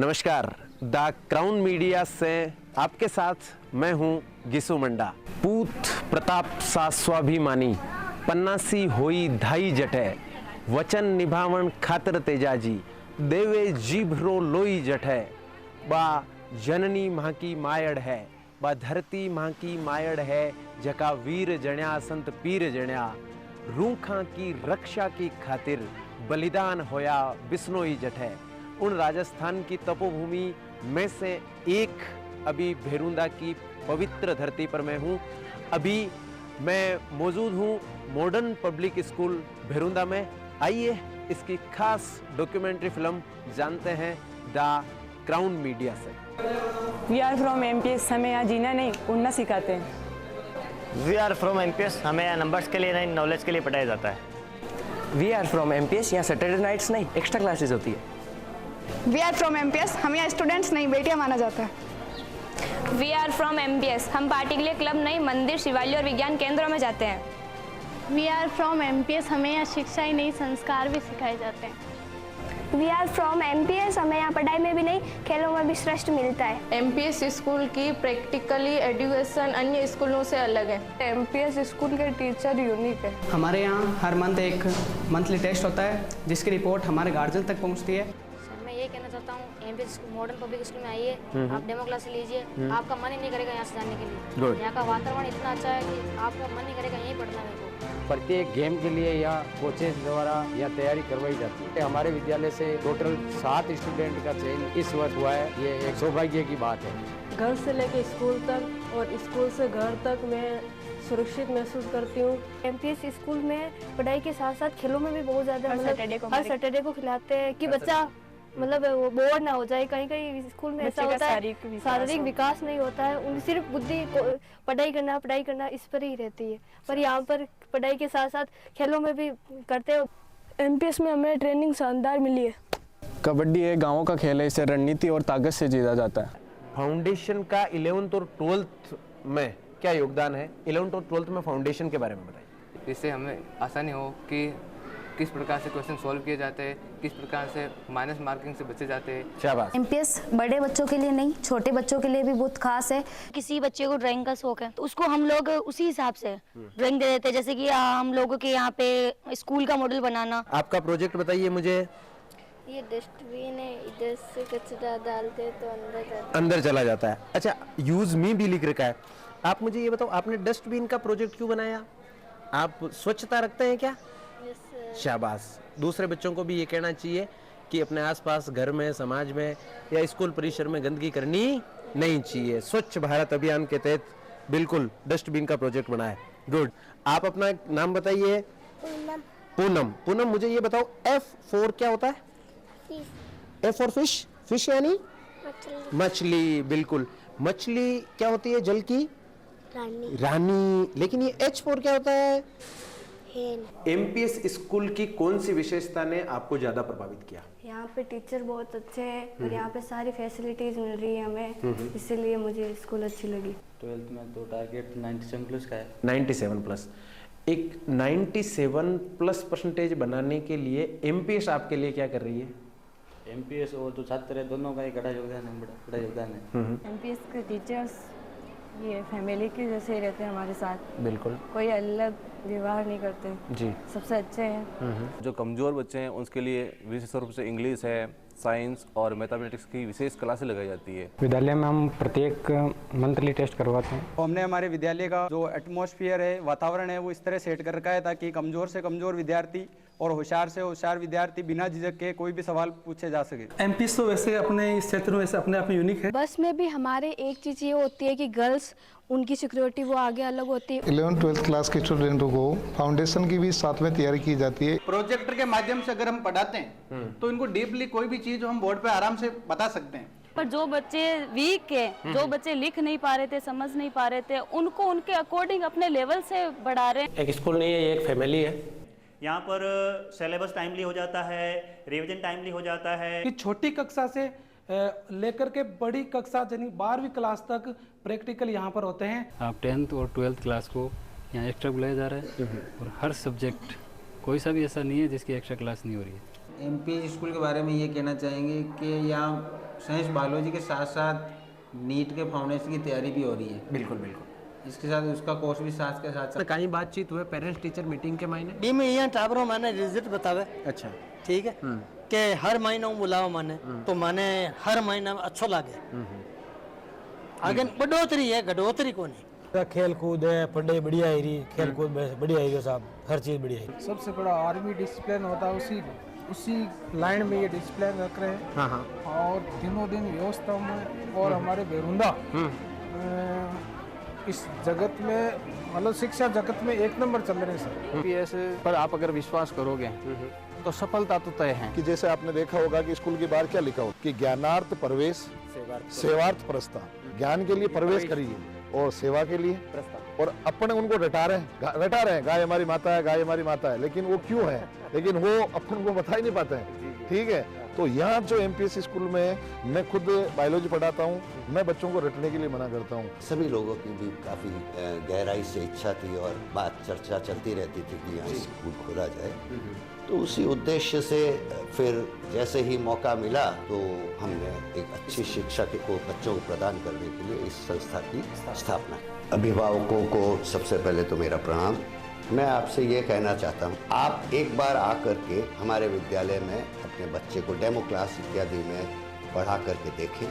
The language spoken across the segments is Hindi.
नमस्कार, द क्राउन मीडिया से आपके साथ मैं हूं गिसु मंडा। पूत प्रताप सा स्वाभिमानी, पन्नासी होई धाई जटे, वचन निभावण खातर तेजाजी, देवे जीभरो लोई जटे। बा जननी माँ की मायड़ है, बा धरती माँ की मायड़ है, जका वीर जण्या संत पीर जण्या, रूखा की रक्षा की खातिर बलिदान होया बिश्नोई जटे। उन राजस्थान की तपोभूमि में से एक अभी भेरुंदा की पवित्र धरती पर मैं हूँ। अभी मैं मौजूद हूँ मॉडर्न पब्लिक स्कूल भेरुंदा में। आइए इसकी खास डॉक्यूमेंट्री फिल्म जानते हैं द क्राउन मीडिया से। वी आर फ्रॉम एमपीएस, हमें यहाँ जीना नहीं उड़ना सिखाते हैं। वी आर फ्रॉम एमपीएस, हमें यहाँ नंबर्स के लिए नहीं नॉलेज के लिए पढ़ाया जाता है। वी आर फ्रॉम एमपीएस, यहाँ सैटरडे नाइट्स नहीं एक्स्ट्रा क्लासेस होती है। वी आर फ्रॉम एमपीएस, हम यहाँ स्टूडेंट्स नहीं बेटियां माना जाता है। वी आर फ्रॉम एमपीएस, हम पार्टी के लिए क्लब नहीं मंदिर शिवालय और विज्ञान केंद्रों में जाते हैं। वी आर फ्रॉम एमपीएस, हमें यहाँ शिक्षा ही नहीं संस्कार भी सिखाए जाते हैं। वी आर फ्रॉम एमपीएस, हमें यहाँ पढ़ाई में भी नहीं खेलों में भी श्रेष्ठ मिलता है। एमपीएस स्कूल की प्रैक्टिकली एजुकेशन अन्य स्कूलों से अलग है। एमपीएस स्कूल के टीचर यूनिक है। हमारे यहाँ हर मंथ एक मंथली टेस्ट होता है जिसकी रिपोर्ट हमारे गार्जियन तक पहुँचती है। मैं ये कहना चाहता हूँ, एमपीएस मॉडर्न पब्लिक स्कूल में आइए, आप डेमो क्लास लीजिए, आपका मन ही नहीं करेगा यहाँ से जाने के लिए। यहाँ का वातावरण इतना अच्छा है कि आपका मन नहीं करेगा यहीं पढ़ना है। प्रत्येक गेम के लिए या कोचेज द्वारा या तैयारी करवाई जाती है। हमारे विद्यालय से टोटल 7 स्टूडेंट का चयन इस वर्ष हुआ है, ये एक सौभाग्य की बात है। घर से लेकर स्कूल तक और स्कूल से घर तक मैं सुरक्षित महसूस करती हूँ। एमपीएस स्कूल में पढ़ाई के साथ साथ खेलों में भी बहुत ज़्यादा हर सैटरडे को खिलाते हैं कि बच्चा मतलब वो बोर ना हो जाए। कहीं कहीं स्कूल में ऐसा होता है शारीरिक विकास नहीं होता है, उनकी सिर्फ बुद्धि पढ़ाई करना इस पर ही रहती है। पर यहाँ पर पढ़ाई के साथ साथ खेलों में भी करते हैं। एमपीएस में हमें ट्रेनिंग शानदार मिली है। कबड्डी एक गाँव का खेल है, इसे रणनीति और ताकत से जीता जाता है। फाउंडेशन का 11th और 12th में क्या योगदान है? 11th और 12th में फाउंडेशन के बारे में बताइए। इससे हमें आसानी हो कि किस प्रकार से क्वेश्चन सॉल्व किए जाते हैं, किस प्रकार से माइनस मार्किंग से बचे जाते हैं। शाबाश। एमपीएस बड़े बच्चों के लिए नहीं, छोटे बच्चों के लिए भी बहुत खास है। किसी बच्चे को ड्राइंग का शौक है तो उसको हम लोग उसी हिसाब से ड्राइंग दे देते हैं। जैसे कि हम लोगों के यहाँ पे स्कूल का मॉडल बनाना। आपका प्रोजेक्ट बताइए मुझे। ये डस्टबिन है, इधर से कचरा डालते तो अंदर चला जाता है। अच्छा, यूज मी भी लिख रखा है। आप मुझे ये बताओ, आपने डस्टबिन का प्रोजेक्ट क्यों बनाया? आप स्वच्छता रखते हैं क्या? शाबाश। दूसरे बच्चों को भी ये कहना चाहिए कि अपने आसपास घर में, समाज में या स्कूल परिसर में गंदगी करनी नहीं चाहिए। स्वच्छ भारत अभियान के तहत बिल्कुल डस्टबिन का प्रोजेक्ट बनाया। गुड। आप अपना नाम बताइए। पूनम। पूनम, मुझे ये बताओ F4 क्या होता है? F for fish. फिश यानी मछली। बिल्कुल। मछली क्या होती है? जल की रानी। लेकिन ये H4 क्या होता है? एमपीएस स्कूल की कौन सी विशेषता ने आपको ज्यादा प्रभावित किया? यहाँ पे टीचर बहुत अच्छे हैं और यहाँ पे सारी फैसिलिटीज मिल रही है हमें, इसीलिए मुझे स्कूल अच्छी लगी। 12th में तो टारगेट 97+ का है। 97+। एक 97+ परसेंटेज बनाने के लिए एमपीएस आपके लिए क्या कर रही है? एमपीएस और जो छात्र है दोनों का एक बड़ा योगदान है, बड़ा योगदान है। एमपीएस के टीचर्स ये फैमिली के जैसे ही रहते हैं हमारे साथ। बिल्कुल। कोई अलग व्यवहार नहीं करते जी, सबसे अच्छे हैं। जो कमज़ोर बच्चे हैं उनके लिए विशेष रूप से इंग्लिश है, साइंस और मैथमेटिक्स की विशेष क्लासें लगाई जाती है। विद्यालय में हम प्रत्येक मंथली टेस्ट करवाते हैं। हमने हमारे विद्यालय का जो एटमॉस्फेयर है, वातावरण है, वो इस तरह सेट कर रखा है ताकि कमजोर से कमजोर विद्यार्थी और होशियार से होशियार विद्यार्थी बिना झिझक के कोई भी सवाल पूछे जा सके। एमपीएस तो वैसे अपने इस क्षेत्र में वैसे अपने आप में यूनिक है। बस में भी हमारे एक चीज़ ये होती है कि गर्ल्स उनकी सिक्योरिटी वो आगे अलग होती है। 11th-12th क्लास के स्टूडेंटों को फाउंडेशन की भी साथ में तैयारी की जाती है। प्रोजेक्टर के माध्यम से अगर हम पढ़ाते हैं तो इनको डीपली कोई भी चीज हम बोर्ड पे आराम से बता सकते हैं। पर जो बच्चे वीक है, जो बच्चे लिख नहीं पा रहे थे, समझ नहीं पा रहे थे, उनको उनके अकॉर्डिंग अपने लेवल से बढ़ा रहे हैं। एक स्कूल नहीं है, ये एक फैमिली है। यहाँ पर सिलेबस टाइमली हो जाता है, रिवीजन टाइमली हो जाता है। कि छोटी कक्षा से लेकर के बड़ी कक्षा यानी 12वीं क्लास तक प्रैक्टिकल यहाँ पर होते हैं। आप 10th और 12th क्लास को यहाँ एक्स्ट्रा बुलाया जा रहा है और हर सब्जेक्ट कोई सा भी ऐसा नहीं है जिसकी एक्स्ट्रा क्लास नहीं हो रही है। एमपीएस स्कूल के बारे में ये कहना चाहेंगे कि यहाँ साइंस बायोलॉजी के साथ साथ नीट के फाउंडेशन की तैयारी भी हो रही है। बिल्कुल बिल्कुल। इसके साथ उसका कोर्स भी साथ के साथ कहीं बातचीत हुए पेरेंट्स टीचर मीटिंग के मायने डी में यहाँ टाबरों माने रिजल्ट बतावे। अच्छा ठीक है कि हर महीना बुलाओ माने तो माने हर महीना में अच्छो लागे। आगे बढ़ोतरी है, घटोतरी को नहीं। खेल कूद है, पढ़ाई बढ़िया है रही, खेल कूद बढ़िया है साहब, हर चीज़ बढ़िया है। सबसे बड़ा आर्मी डिसिप्लिन होता है, उसी लाइन में ये डिसिप्लिन रख रहे हैं। हाँ हाँ। और दिनों दिन व्यवस्था में और हमारे बेरुंदा इस जगत में, मतलब शिक्षा जगत में एक नंबर चल रहे हैं सर। एमपीएस पर आप अगर विश्वास करोगे तो सफलता तो तय है। कि जैसे आपने देखा होगा कि स्कूल के बाहर क्या लिखा हो कि ज्ञानार्थ प्रवेश सेवार्थ प्रस्थान। ज्ञान के लिए प्रवेश करिए और सेवा के लिए, और अपने उनको रटा रहे हैं, गाय हमारी माता है, गाय हमारी माता है, लेकिन वो क्यों है, लेकिन वो अपन को बता ही नहीं पाते हैं। ठीक है, तो यहाँ जो एमपीएस स्कूल में मैं खुद बायोलॉजी पढ़ाता हूँ, मैं बच्चों को रटने के लिए मना करता हूँ। सभी लोगों की भी काफ़ी गहराई से इच्छा थी और बात चर्चा चलती रहती थी कि यहाँ स्कूल खोला जाए। तो उसी उद्देश्य से फिर जैसे ही मौका मिला तो हमने एक अच्छी शिक्षा को बच्चों को प्रदान करने के लिए इस संस्था की स्थापना की। अभिभावकों को सबसे पहले तो मेरा प्रणाम। मैं आपसे ये कहना चाहता हूँ, आप एक बार आकर के हमारे विद्यालय में अपने बच्चे को डेमो क्लास इत्यादि में पढ़ा करके देखें।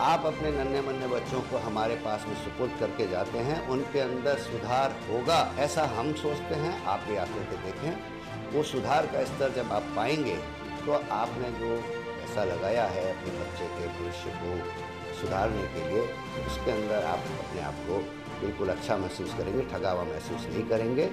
आप अपने नन्हे मुन्ने बच्चों को हमारे पास में सुपुर्द करके जाते हैं, उनके अंदर सुधार होगा ऐसा हम सोचते हैं। आप भी आकर के देखें, वो सुधार का स्तर जब आप पाएंगे तो आपने जो पैसा लगाया है अपने बच्चे के भविष्य को सुधारने के लिए, उसके अंदर आप अपने आप को बिल्कुल अच्छा महसूस करेंगे, ठगा हुआ महसूस नहीं करेंगे।